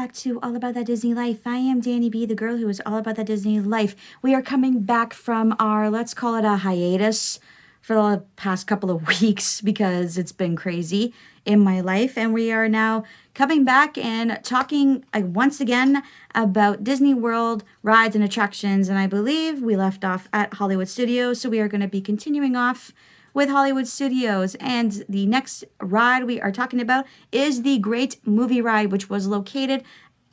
back to All About That Disney Life. I am Danny B, the girl who is all about that Disney life. We are coming back from our, let's call it a hiatus for the past couple of weeks because it's been crazy in my life. And we are now coming back and talking once again about Disney World rides and attractions. And I believe we left off at Hollywood Studios. So we are going to be continuing off with Hollywood Studios. And the next ride we are talking about is the Great Movie Ride, which was located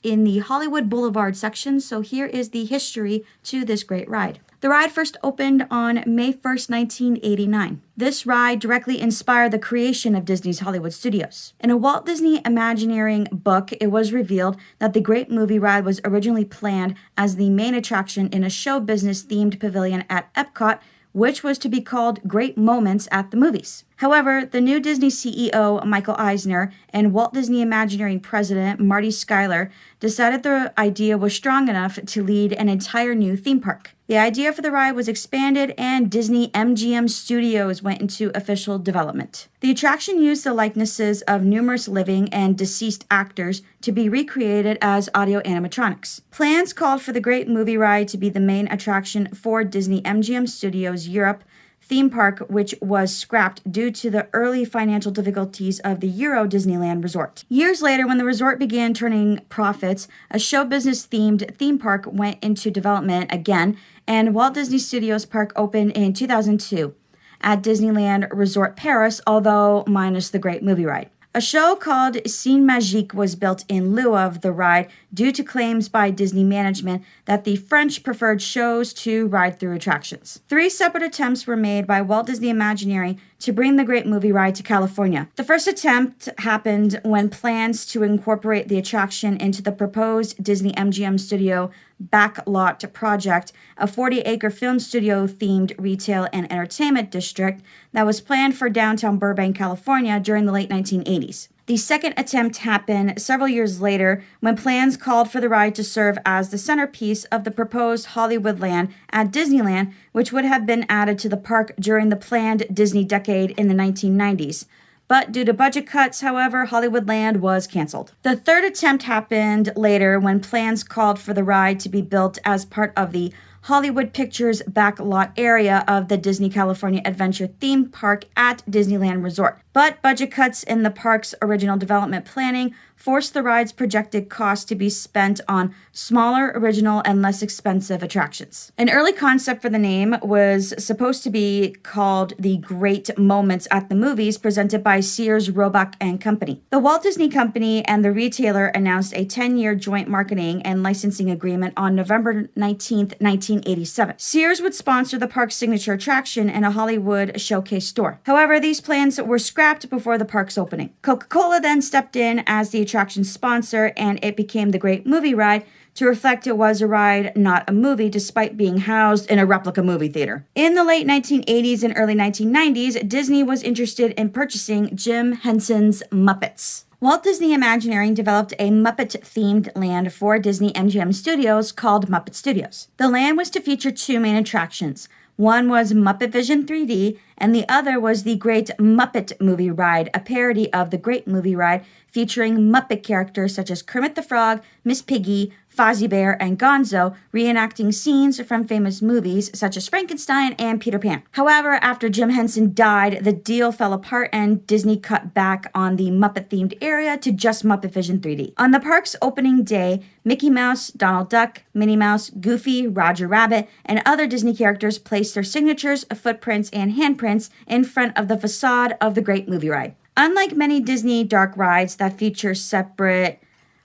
in the Hollywood Boulevard section. So here is the history to this great ride. The ride first opened on May 1st, 1989. This ride directly inspired the creation of Disney's Hollywood Studios. In a Walt Disney Imagineering book, it was revealed that the Great Movie Ride was originally planned as the main attraction in a show business themed pavilion at Epcot, which was to be called Great Moments at the Movies. However, the new Disney CEO, Michael Eisner, and Walt Disney Imagineering president, Marty Schuyler, decided the idea was strong enough to lead an entire new theme park. The idea for the ride was expanded and Disney MGM Studios went into official development. The attraction used the likenesses of numerous living and deceased actors to be recreated as audio animatronics. Plans called for the Great Movie Ride to be the main attraction for Disney MGM Studios Europe theme park, which was scrapped due to the early financial difficulties of the Euro Disneyland Resort. Years later, when the resort began turning profits, a show business themed theme park went into development again, and Walt Disney Studios Park opened in 2002 at Disneyland Resort Paris, although minus the Great Movie Ride. A show called Cine Magique was built in lieu of the ride due to claims by Disney management that the French preferred shows to ride-through attractions. 3 separate attempts were made by Walt Disney Imagineering to bring the Great Movie Ride to California. The first attempt happened when plans to incorporate the attraction into the proposed Disney MGM Studio Backlot project, a 40-acre film studio-themed retail and entertainment district that was planned for downtown Burbank, California during the late 1980s. The second attempt happened several years later when plans called for the ride to serve as the centerpiece of the proposed Hollywoodland at Disneyland, which would have been added to the park during the planned Disney decade in the 1990s. But due to budget cuts, however, Hollywoodland was canceled. The third attempt happened later when plans called for the ride to be built as part of the Hollywood Pictures backlot area of the Disney California Adventure theme park at Disneyland Resort. But budget cuts in the park's original development planning forced the ride's projected cost to be spent on smaller, original, and less expensive attractions. An early concept for the name was supposed to be called the Great Moments at the Movies, presented by Sears, Roebuck and Company. The Walt Disney Company and the retailer announced a 10-year joint marketing and licensing agreement on November 19, 1987. Sears would sponsor the park's signature attraction and a Hollywood showcase store. However, these plans were scrapped before the park's opening. Coca-Cola then stepped in as the attraction's sponsor, and it became the Great Movie Ride to reflect it was a ride, not a movie, despite being housed in a replica movie theater. In the late 1980s and early 1990s, Disney was interested in purchasing Jim Henson's Muppets. Walt Disney Imagineering developed a Muppet-themed land for Disney MGM Studios called Muppet Studios. The land was to feature 2 main attractions. One was Muppet Vision 3D, and the other was the Great Muppet Movie Ride, a parody of the Great Movie Ride featuring Muppet characters such as Kermit the Frog, Miss Piggy, Fozzie Bear, and Gonzo, reenacting scenes from famous movies such as Frankenstein and Peter Pan. However, after Jim Henson died, the deal fell apart and Disney cut back on the Muppet-themed area to just Muppet Vision 3D. On the park's opening day, Mickey Mouse, Donald Duck, Minnie Mouse, Goofy, Roger Rabbit, and other Disney characters placed their signatures, footprints, and handprints in front of the facade of the Great Movie Ride. Unlike many Disney dark rides that feature separate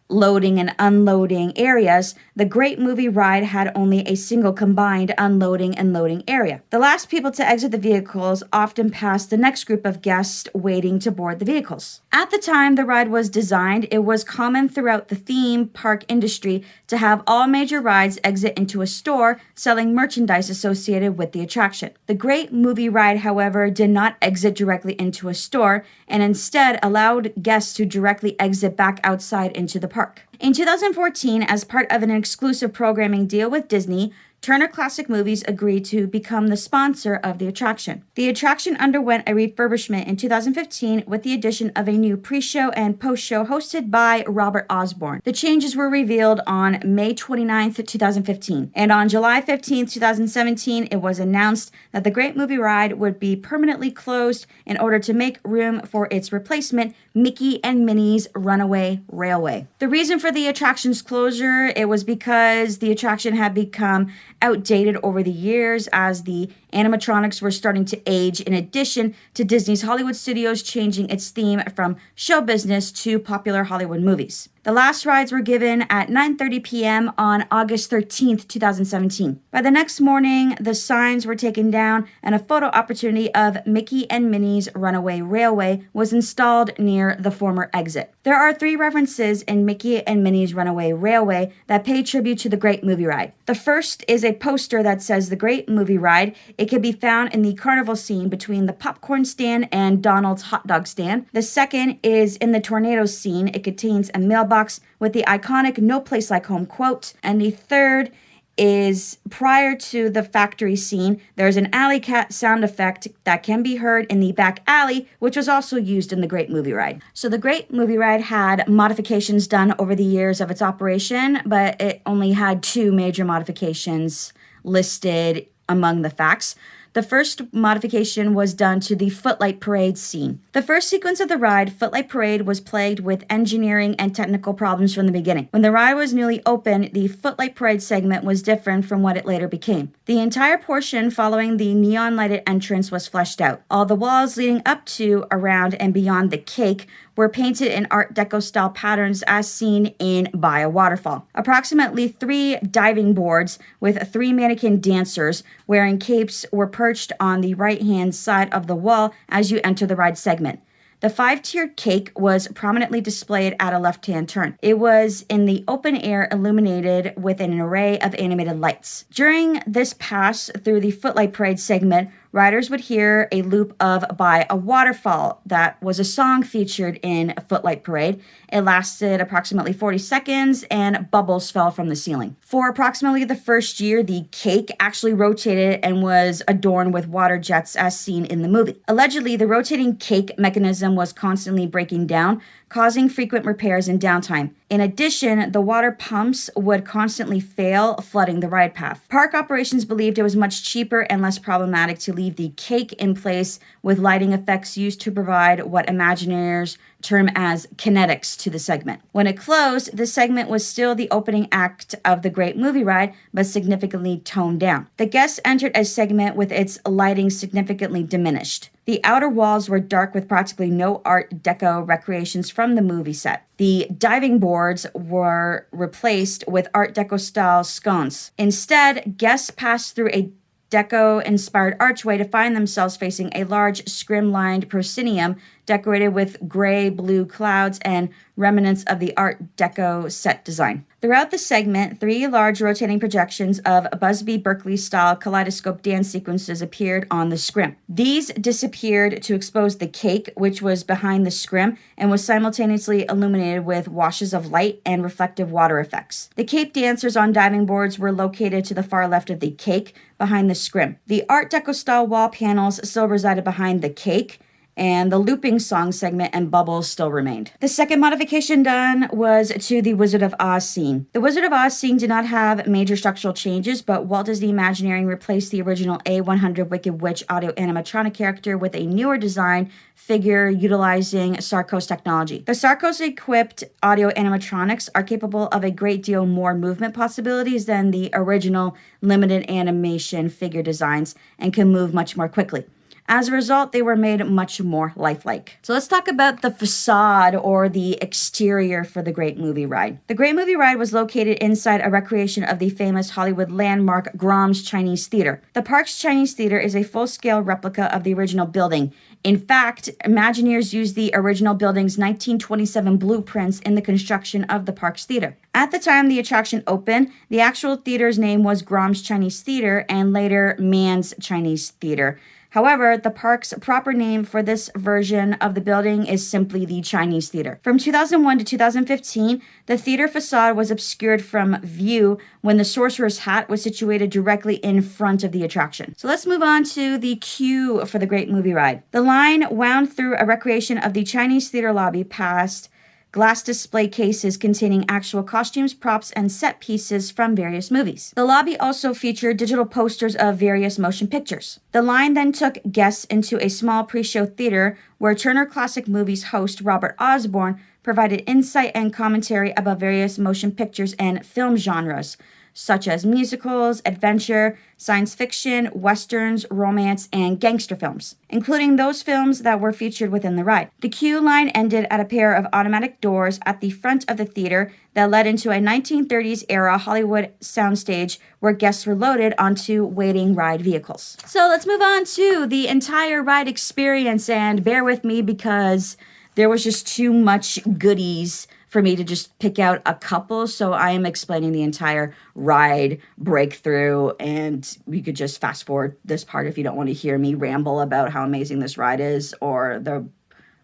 loading and unloading areas, the Great Movie Ride had only a single combined unloading and loading area. The last people to exit the vehicles often passed the next group of guests waiting to board the vehicles. At the time the ride was designed, it was common throughout the theme park industry to have all major rides exit into a store selling merchandise associated with the attraction. The Great Movie Ride, however, did not exit directly into a store and instead allowed guests to directly exit back outside into the park. In 2014, as part of an exclusive programming deal with Disney, Turner Classic Movies agreed to become the sponsor of the attraction. The attraction underwent a refurbishment in 2015 with the addition of a new pre-show and post-show hosted by Robert Osborne. The changes were revealed on May 29th, 2015, and on July 15th, 2017, it was announced that the Great Movie Ride would be permanently closed in order to make room for its replacement, Mickey and Minnie's Runaway Railway. The reason for the attraction's closure, it was because the attraction had become outdated over the years as the animatronics were starting to age, in addition to Disney's Hollywood Studios changing its theme from show business to popular Hollywood movies. The last rides were given at 9:30 p.m. on August 13th, 2017. By the next morning, the signs were taken down and a photo opportunity of Mickey and Minnie's Runaway Railway was installed near the former exit. There are 3 references in Mickey and Minnie's Runaway Railway that pay tribute to the Great Movie Ride. The first is a poster that says The Great Movie Ride. It can be found in the carnival scene between the popcorn stand and Donald's hot dog stand. The second is in the tornado scene. It contains a mailbox with the iconic "No Place Like Home" quote. And the third is prior to the factory scene. There's an alley cat sound effect that can be heard in the back alley, which was also used in the Great Movie Ride. So the Great Movie Ride had modifications done over the years of its operation, but it only had 2 major modifications listed among the facts. The first modification was done to the Footlight Parade scene. The first sequence of the ride, Footlight Parade, was plagued with engineering and technical problems from the beginning. When the ride was newly opened, the Footlight Parade segment was different from what it later became. The entire portion following the neon-lighted entrance was fleshed out. All the walls leading up to, around, and beyond the cake were painted in Art Deco style patterns as seen in By a Waterfall. Approximately 3 diving boards with 3 mannequin dancers wearing capes were perched on the right-hand side of the wall as you enter the ride segment. The 5-tiered cake was prominently displayed at a left-hand turn. It was in the open air, illuminated with an array of animated lights. During this pass through the Footlight Parade segment, riders would hear a loop of By a Waterfall. That was a song featured in Footlight Parade. It lasted approximately 40 seconds and bubbles fell from the ceiling. For approximately the first year, the cake actually rotated and was adorned with water jets as seen in the movie. Allegedly, the rotating cake mechanism was constantly breaking down, causing frequent repairs and downtime. In addition, the water pumps would constantly fail, flooding the ride path. Park operations believed it was much cheaper and less problematic to leave the cake in place with lighting effects used to provide what Imagineers term as kinetics to the segment. When it closed, the segment was still the opening act of the Great Movie Ride, but significantly toned down. The guests entered a segment with its lighting significantly diminished. The outer walls were dark with practically no Art Deco recreations from the movie set. The diving boards were replaced with Art Deco style sconces. Instead, guests passed through a Deco-inspired archway to find themselves facing a large scrim-lined proscenium decorated with gray-blue clouds and remnants of the Art Deco set design. Throughout the segment, 3 large rotating projections of Busby Berkeley-style kaleidoscope dance sequences appeared on the scrim. These disappeared to expose the cake, which was behind the scrim and was simultaneously illuminated with washes of light and reflective water effects. The cape dancers on diving boards were located to the far left of the cake, behind the scrim. The Art Deco-style wall panels still resided behind the cake, and the looping song segment and bubbles still remained. The second modification done was to the Wizard of Oz scene. The Wizard of Oz scene did not have major structural changes, but Walt Disney Imagineering replaced the original A100 Wicked Witch audio animatronic character with a newer design figure utilizing Sarcos technology. The Sarcos-equipped audio animatronics are capable of a great deal more movement possibilities than the original limited animation figure designs and can move much more quickly. As a result, they were made much more lifelike. So let's talk about the facade or the exterior for the Great Movie Ride. The Great Movie Ride was located inside a recreation of the famous Hollywood landmark Grauman's Chinese Theater. The park's Chinese Theater is a full-scale replica of the original building. In fact, Imagineers used the original building's 1927 blueprints in the construction of the park's theater. At the time the attraction opened, the actual theater's name was Grauman's Chinese Theater and later Mann's Chinese Theater. However, the park's proper name for this version of the building is simply the Chinese Theater. From 2001 to 2015, the theater facade was obscured from view when the Sorcerer's Hat was situated directly in front of the attraction. So let's move on to the queue for the Great Movie Ride. The line wound through a recreation of the Chinese Theater lobby past glass display cases containing actual costumes, props, and set pieces from various movies. The lobby also featured digital posters of various motion pictures. The line then took guests into a small pre-show theater where Turner Classic Movies host Robert Osborne provided insight and commentary about various motion pictures and film genres, such as musicals, adventure, science fiction, westerns, romance, and gangster films, including those films that were featured within the ride. The queue line ended at a pair of automatic doors at the front of the theater that led into a 1930s era Hollywood soundstage where guests were loaded onto waiting ride vehicles. So let's move on to the entire ride experience, and bear with me because there was just too much goodies for me to just pick out a couple, so I am explaining the entire ride breakthrough, and you could just fast forward this part if you don't want to hear me ramble about how amazing this ride is, or the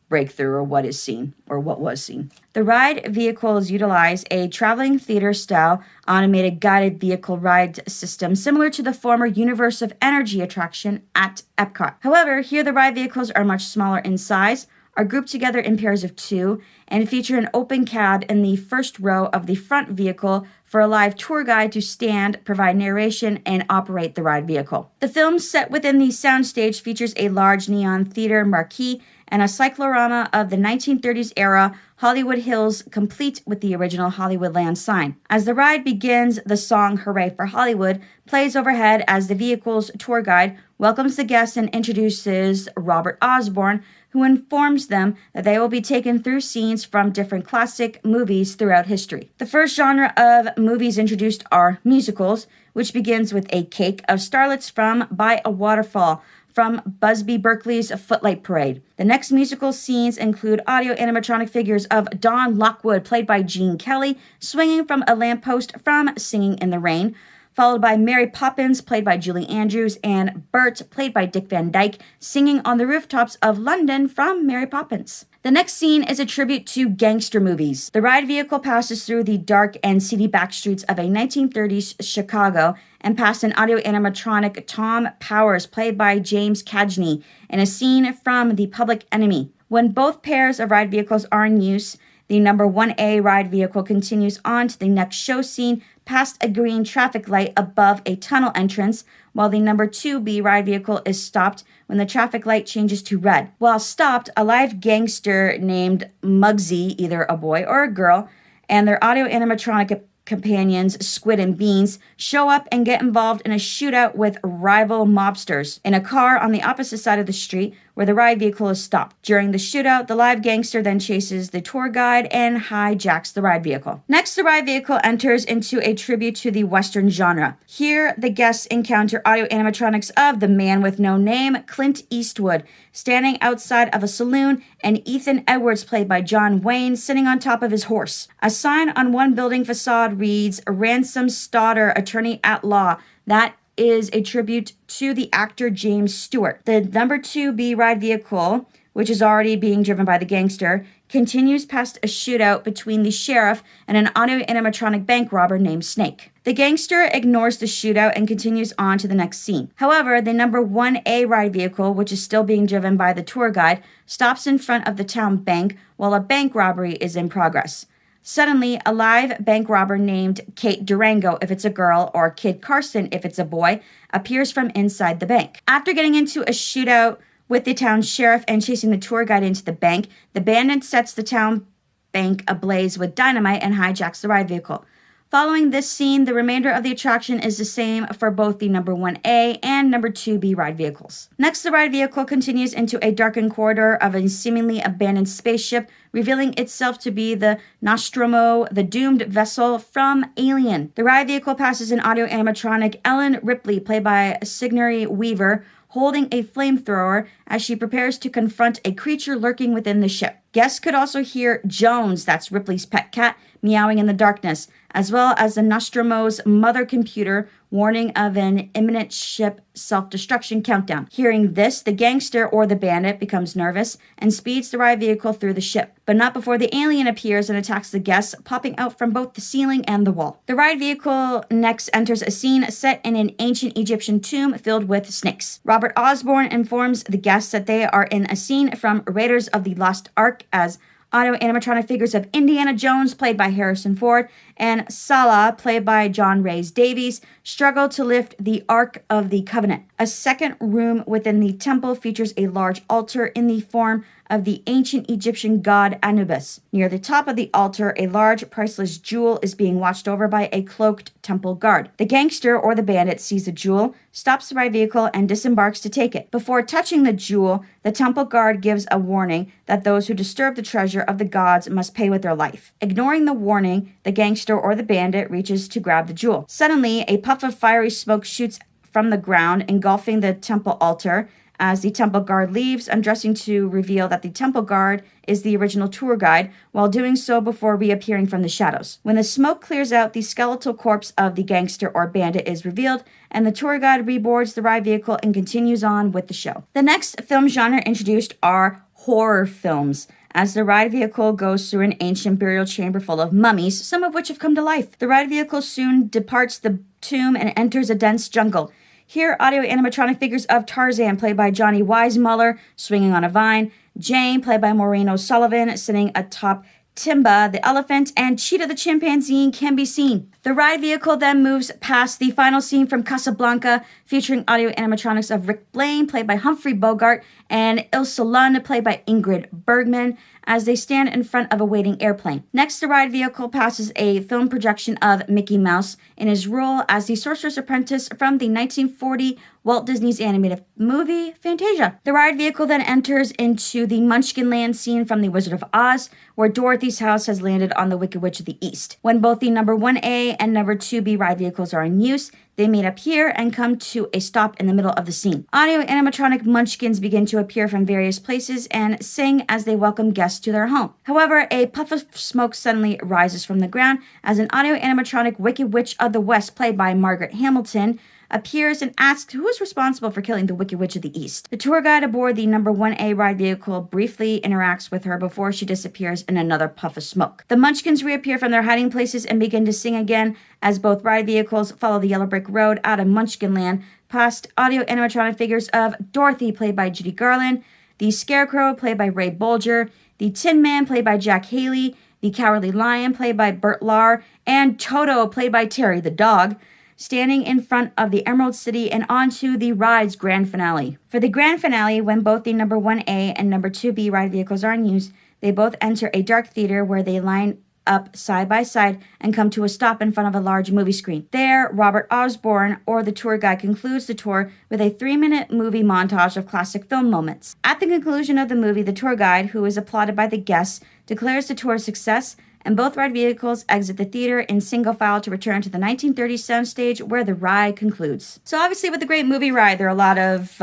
breakthrough, or what is seen, or what was seen. The ride vehicles utilize a traveling theater-style automated guided vehicle ride system similar to the former Universe of Energy attraction at Epcot. However, here the ride vehicles are much smaller in size, are grouped together in pairs of two, and feature an open cab in the first row of the front vehicle for a live tour guide to stand, provide narration, and operate the ride vehicle. The film set within the soundstage features a large neon theater marquee and a cyclorama of the 1930s era Hollywood Hills, complete with the original Hollywoodland sign. As the ride begins, the song Hooray for Hollywood plays overhead as the vehicle's tour guide welcomes the guests and introduces Robert Osborne, who informs them that they will be taken through scenes from different classic movies throughout history. The first genre of movies introduced are musicals, which begins with A Cake of Starlets from By a Waterfall, from Busby Berkeley's Footlight Parade. The next musical scenes include audio animatronic figures of Don Lockwood, played by Gene Kelly, swinging from a lamppost from Singing in the Rain, followed by Mary Poppins, played by Julie Andrews, and Bert, played by Dick Van Dyke, singing on the rooftops of London from Mary Poppins. The next scene is a tribute to gangster movies. The ride vehicle passes through the dark and seedy backstreets of a 1930s Chicago and past an audio animatronic Tom Powers, played by James Cagney, in a scene from The Public Enemy. When both pairs of ride vehicles are in use, the number 1A ride vehicle continues on to the next show scene past a green traffic light above a tunnel entrance, while the number 2B ride vehicle is stopped when the traffic light changes to red. While stopped, a live gangster named Muggsy, either a boy or a girl, and their audio animatronic companions, Squid and Beans, show up and get involved in a shootout with rival mobsters in a car on the opposite side of the street where the ride vehicle is stopped. During the shootout, the live gangster then chases the tour guide and hijacks the ride vehicle. Next, the ride vehicle enters into a tribute to the Western genre. Here, the guests encounter audio animatronics of the man with no name, Clint Eastwood, standing outside of a saloon, and Ethan Edwards, played by John Wayne, sitting on top of his horse. A sign on one building facade reads, "Ransom Stoddard, Attorney at Law." That is a tribute to the actor James Stewart. The number 2B ride vehicle, which is already being driven by the gangster, continues past a shootout between the sheriff and an audio animatronic bank robber named Snake. The gangster ignores the shootout and continues on to the next scene. However, the number 1A ride vehicle, which is still being driven by the tour guide, stops in front of the town bank while a bank robbery is in progress. Suddenly, a live bank robber named Kate Durango, if it's a girl, or Kid Carson, if it's a boy, appears from inside the bank. After getting into a shootout with the town sheriff and chasing the tour guide into the bank, the bandit sets the town bank ablaze with dynamite and hijacks the ride vehicle. Following this scene, the remainder of the attraction is the same for both the number 1A and number 2B ride vehicles. Next, the ride vehicle continues into a darkened corridor of a seemingly abandoned spaceship, revealing itself to be the Nostromo, the doomed vessel from Alien. The ride vehicle passes an audio animatronic Ellen Ripley, played by Sigourney Weaver, holding a flamethrower as she prepares to confront a creature lurking within the ship. Guests could also hear Jones, that's Ripley's pet cat, meowing in the darkness, as well as the Nostromo's mother computer warning of an imminent ship self-destruction countdown. Hearing this, the gangster or the bandit becomes nervous and speeds the ride vehicle through the ship, but not before the alien appears and attacks the guests, popping out from both the ceiling and the wall. The ride vehicle next enters a scene set in an ancient Egyptian tomb filled with snakes. Robert Osborne informs the guests that they are in a scene from Raiders of the Lost Ark as audio animatronic figures of Indiana Jones, played by Harrison Ford, and Salah, played by John Rhys Davies, struggle to lift the Ark of the Covenant. A second room within the temple features a large altar in the form of the ancient Egyptian god Anubis. Near the top of the altar, a large, priceless jewel is being watched over by a cloaked temple guard. The gangster or the bandit sees the jewel, stops the ride vehicle, and disembarks to take it. Before touching the jewel, the temple guard gives a warning that those who disturb the treasure of the gods must pay with their life. Ignoring the warning, the gangster or the bandit reaches to grab the jewel. Suddenly, a puff of fiery smoke shoots from the ground, engulfing the temple altar. As the temple guard leaves, undressing to reveal that the temple guard is the original tour guide, while doing so before reappearing from the shadows. When the smoke clears out, the skeletal corpse of the gangster or bandit is revealed, and the tour guide reboards the ride vehicle and continues on with the show. The next film genre introduced are horror films, as the ride vehicle goes through an ancient burial chamber full of mummies, some of which have come to life. The ride vehicle soon departs the tomb and enters a dense jungle. Here, audio animatronic figures of Tarzan, played by Johnny Weissmuller, swinging on a vine, Jane, played by Maureen O'Sullivan, sitting atop Timba, the elephant, and Cheetah, the chimpanzee, can be seen. The ride vehicle then moves past the final scene from Casablanca, featuring audio animatronics of Rick Blaine, played by Humphrey Bogart, and Ilse Lund, played by Ingrid Bergman, as they stand in front of a waiting airplane. Next, the ride vehicle passes a film projection of Mickey Mouse in his role as the Sorcerer's Apprentice from the 1940 Walt Disney's animated movie, Fantasia. The ride vehicle then enters into the Munchkin Land scene from The Wizard of Oz, where Dorothy's house has landed on the Wicked Witch of the East. When both the number 1A and number 2B ride vehicles are in use, they meet up here and come to a stop in the middle of the scene. Audio animatronic munchkins begin to appear from various places and sing as they welcome guests to their home. However, a puff of smoke suddenly rises from the ground as an audio animatronic Wicked Witch of the West, played by Margaret Hamilton, appears and asks who is responsible for killing the Wicked Witch of the East. The tour guide aboard the number 1A ride vehicle briefly interacts with her before she disappears in another puff of smoke. The munchkins reappear from their hiding places and begin to sing again as both ride vehicles follow the yellow brick road out of Munchkin Land, past audio animatronic figures of Dorothy, played by Judy Garland, the Scarecrow, played by Ray Bolger, the Tin Man, played by Jack Haley, the Cowardly Lion, played by Bert Lahr, and Toto, played by Terry the dog, standing in front of the Emerald City and onto the ride's grand finale. For the grand finale, when both the number 1A and number 2B ride vehicles are in use, they both enter a dark theater where they line up side by side and come to a stop in front of a large movie screen. There, Robert Osborne, or the tour guide, concludes the tour with a 3-minute movie montage of classic film moments. At the conclusion of the movie, the tour guide, who is applauded by the guests, declares the tour a success, and both ride vehicles exit the theater in single file to return to the 1930s soundstage where the ride concludes. So obviously with the Great Movie Ride, there are a lot of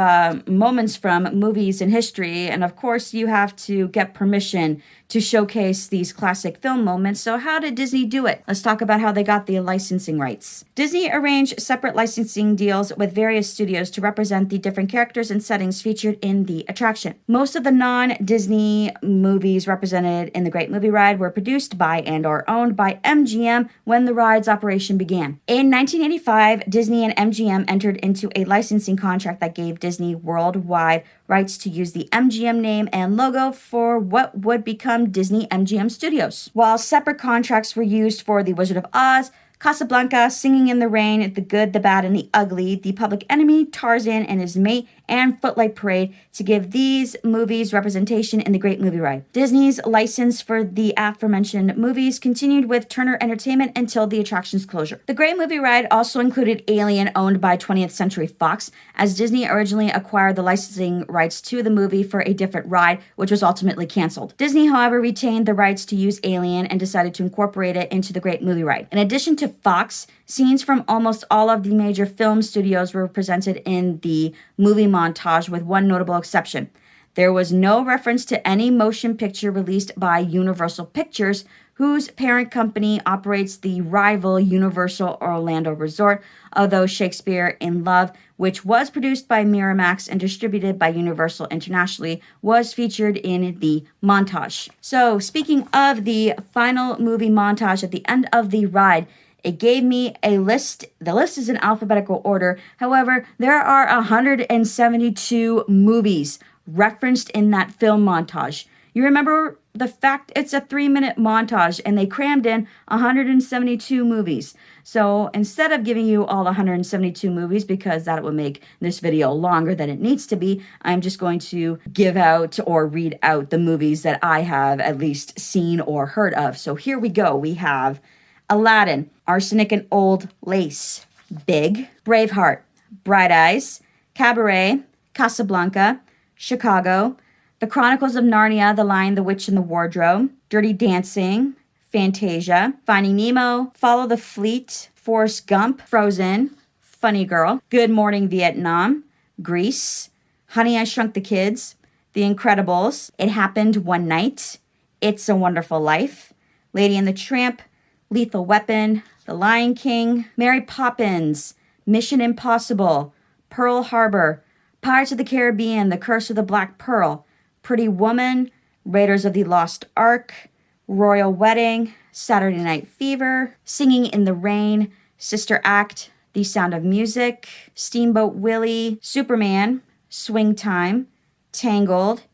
moments from movies in history, and of course you have to get permission to showcase these classic film moments. So how did Disney do it? Let's talk about how they got the licensing rights. Disney arranged separate licensing deals with various studios to represent the different characters and settings featured in the attraction. Most of the non-Disney movies represented in the Great Movie Ride were produced by and or owned by MGM when the ride's operation began. In 1985, Disney and MGM entered into a licensing contract that gave Disney worldwide rights to use the MGM name and logo for what would become Disney MGM Studios. While separate contracts were used for The Wizard of Oz, Casablanca, Singing in the Rain, The Good, the Bad, and the Ugly, The Public Enemy, Tarzan and His Mate, and Footlight Parade to give these movies representation in the Great Movie Ride. Disney's license for the aforementioned movies continued with Turner Entertainment until the attraction's closure. The Great Movie Ride also included Alien, owned by 20th Century Fox, as Disney originally acquired the licensing rights to the movie for a different ride, which was ultimately canceled. Disney, however, retained the rights to use Alien and decided to incorporate it into the Great Movie Ride. In addition to Fox, scenes from almost all of the major film studios were presented in the movie montage with one notable exception. There was no reference to any motion picture released by Universal Pictures, whose parent company operates the rival Universal Orlando Resort, although Shakespeare in Love, which was produced by Miramax and distributed by Universal internationally, was featured in the montage. So, speaking of the final movie montage at the end of the ride, it gave me a list. The list is in alphabetical order. However, there are 172 movies referenced in that film montage. You remember the fact it's a 3-minute montage and they crammed in 172 movies. So instead of giving you all 172 movies, because that would make this video longer than it needs to be, I'm just going to give out or read out the movies that I have at least seen or heard of. So here we go. We have Aladdin, Arsenic and Old Lace, Big, Braveheart, Bright Eyes, Cabaret, Casablanca, Chicago, The Chronicles of Narnia, The Lion, the Witch, and the Wardrobe, Dirty Dancing, Fantasia, Finding Nemo, Follow the Fleet, Forrest Gump, Frozen, Funny Girl, Good Morning Vietnam, Grease, Honey, I Shrunk the Kids, The Incredibles, It Happened One Night, It's a Wonderful Life, Lady and the Tramp, Lethal Weapon, The Lion King, Mary Poppins, Mission Impossible, Pearl Harbor, Pirates of the Caribbean, The Curse of the Black Pearl, Pretty Woman, Raiders of the Lost Ark, Royal Wedding, Saturday Night Fever, Singing in the Rain, Sister Act, The Sound of Music, Steamboat Willie, Superman, Swing Time, Tangled,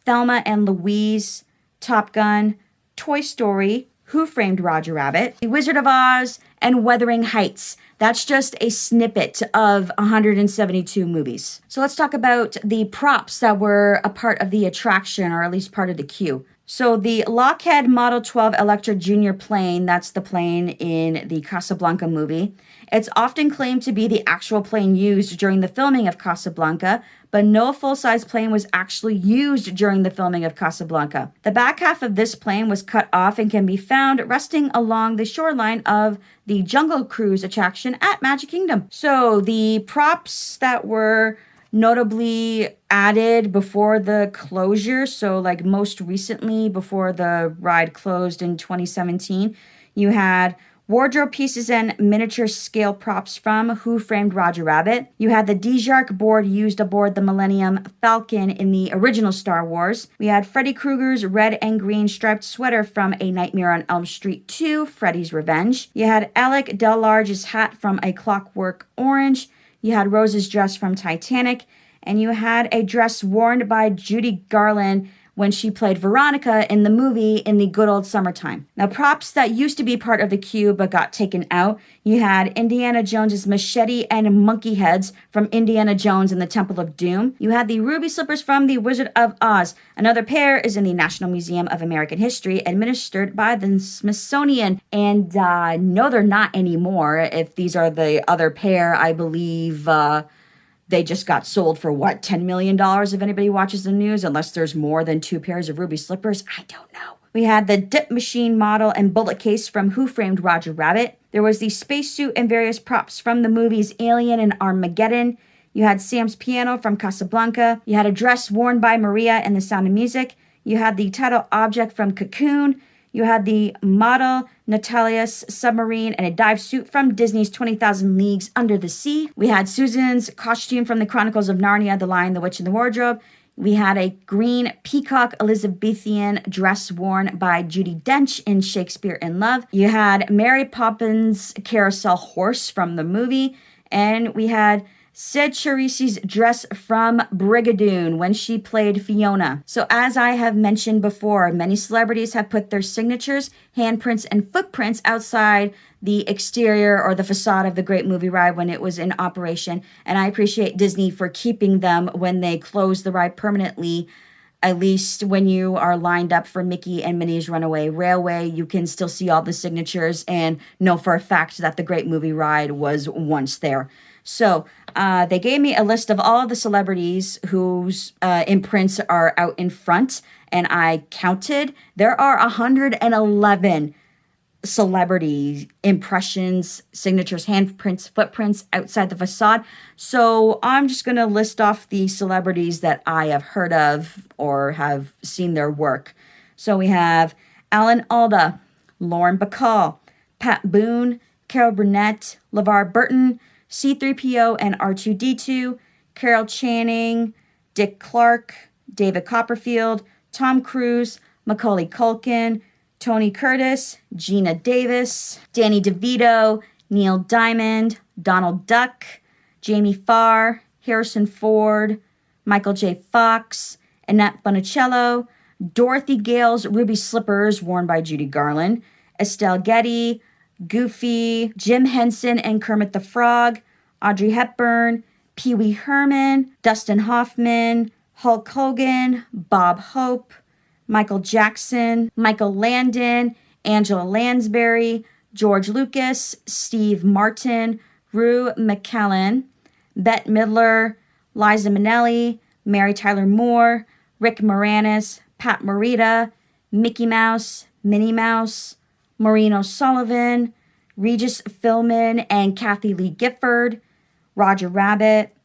Thelma and Louise, Top Gun, Toy Story, Who Framed Roger Rabbit, The Wizard of Oz, and Wuthering Heights. That's just a snippet of 172 movies. So let's talk about the props that were a part of the attraction, or at least part of the queue. So the Lockheed Model 12 Electra Junior plane, that's the plane in the Casablanca movie. It's often claimed to be the actual plane used during the filming of Casablanca, but no full-size plane was actually used during the filming of Casablanca. The back half of this plane was cut off and can be found resting along the shoreline of the Jungle Cruise attraction at Magic Kingdom. So the props that were notably added before the closure, so like most recently before the ride closed in 2017, you had wardrobe pieces and miniature scale props from Who Framed Roger Rabbit. You had the Dejac board used aboard the Millennium Falcon in the original Star Wars. We had Freddy Krueger's red and green striped sweater from A Nightmare on Elm Street 2, Freddy's Revenge. You had Alec Delarge's hat from A Clockwork Orange. You had Rose's dress from Titanic. And you had a dress worn by Judy Garland when she played Veronica in the movie In the Good Old Summertime. Now, props that used to be part of the queue but got taken out, you had Indiana Jones's machete and monkey heads from Indiana Jones and the Temple of Doom. You had the ruby slippers from The Wizard of Oz. Another pair is in the National Museum of American History, administered by the Smithsonian. And no, they're not anymore. If these are the other pair, I believe they just got sold for what, $10 million if anybody watches the news, unless there's more than 2 pairs of ruby slippers. I don't know. We had the dip machine model and bullet case from Who Framed Roger Rabbit. There was the spacesuit and various props from the movies Alien and Armageddon. You had Sam's piano from Casablanca. You had a dress worn by Maria in The Sound of Music. You had the title object from Cocoon. You had the model Natalia's submarine and a dive suit from Disney's 20,000 Leagues Under the Sea. We had Susan's costume from The Chronicles of Narnia, The Lion, the Witch, and the Wardrobe. We had a green peacock Elizabethan dress worn by Judi Dench in Shakespeare in Love. You had Mary Poppins' carousel horse from the movie. And we had Sid Charisi's dress from Brigadoon when she played Fiona. So as I have mentioned before, many celebrities have put their signatures, handprints, and footprints outside the exterior or the facade of the Great Movie Ride when it was in operation. And I appreciate Disney for keeping them when they closed the ride permanently. At least when you are lined up for Mickey and Minnie's Runaway Railway, you can still see all the signatures and know for a fact that the Great Movie Ride was once there. So they gave me a list of all of the celebrities whose imprints are out in front, and I counted. There are 111 celebrity impressions, signatures, handprints, footprints outside the facade. So I'm just going to list off the celebrities that I have heard of or have seen their work. So we have Alan Alda, Lauren Bacall, Pat Boone, Carol Burnett, LeVar Burton, C3PO and R2D2, Carol Channing, Dick Clark, David Copperfield, Tom Cruise, Macaulay Culkin, Tony Curtis, Gina Davis, Danny DeVito, Neil Diamond, Donald Duck, Jamie Farr, Harrison Ford, Michael J. Fox, Annette Bonicello, Dorothy Gale's ruby slippers worn by Judy Garland, Estelle Getty, Goofy, Jim Henson and Kermit the Frog, Audrey Hepburn, Pee Wee Herman, Dustin Hoffman, Hulk Hogan, Bob Hope, Michael Jackson, Michael Landon, Angela Lansbury, George Lucas, Steve Martin, Rue McClellan, Bette Midler, Liza Minnelli, Mary Tyler Moore, Rick Moranis, Pat Morita, Mickey Mouse, Minnie Mouse, Maureen O'Sullivan, Regis Philbin and Kathy Lee Gifford, Roger Rabbit,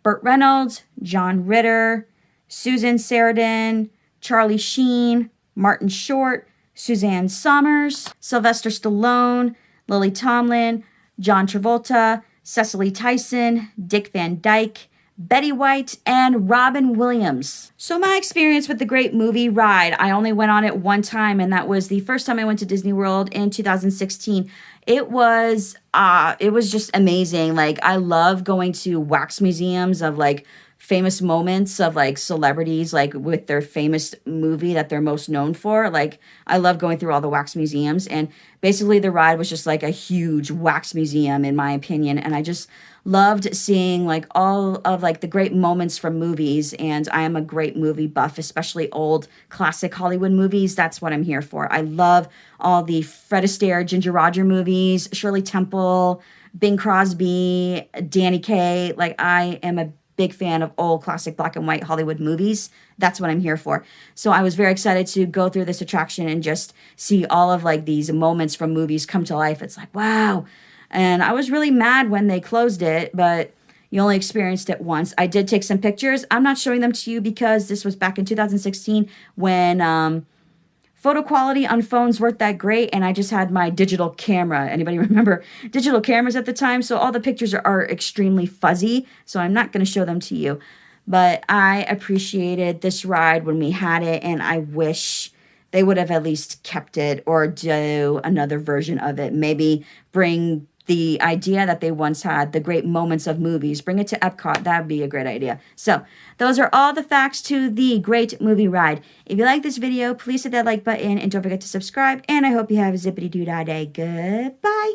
Burt Reynolds, John Ritter, Susan Sarandon, Charlie Sheen, Martin Short, Suzanne Somers, Sylvester Stallone, Lily Tomlin, John Travolta, Cecily Tyson, Dick Van Dyke, Betty White, and Robin Williams. So my experience with the Great Movie Ride, I only went on it one time, and that was the first time I went to Disney World in 2016. It was just amazing. Like, I love going to wax museums of like famous moments of like celebrities, like with their famous movie that they're most known for. Like, I love going through all the wax museums, and basically the ride was just like a huge wax museum in my opinion. And I just loved seeing like all of like the great moments from movies. And I am a great movie buff, especially old classic Hollywood movies. That's what I'm here for. I love all the Fred Astaire, Ginger Roger movies, Shirley Temple, Bing Crosby, Danny Kaye. Like, I am a big fan of old classic black and white Hollywood movies. That's what I'm here for. So I was very excited to go through this attraction and just see all of like these moments from movies come to life. It's like, wow. And I was really mad when they closed it, but you only experienced it once. I did take some pictures. I'm not showing them to you because this was back in 2016 when photo quality on phones weren't that great, and I just had my digital camera. Anybody remember digital cameras at the time? So all the pictures are extremely fuzzy, so I'm not going to show them to you. But I appreciated this ride when we had it, and I wish they would have at least kept it or do another version of it. Maybe bring the idea that they once had, the great moments of movies, bring it to Epcot. That would be a great idea. So those are all the facts to the Great Movie Ride. If you like this video, please hit that like button and don't forget to subscribe. And I hope you have a zippity-doo-dah day. Goodbye.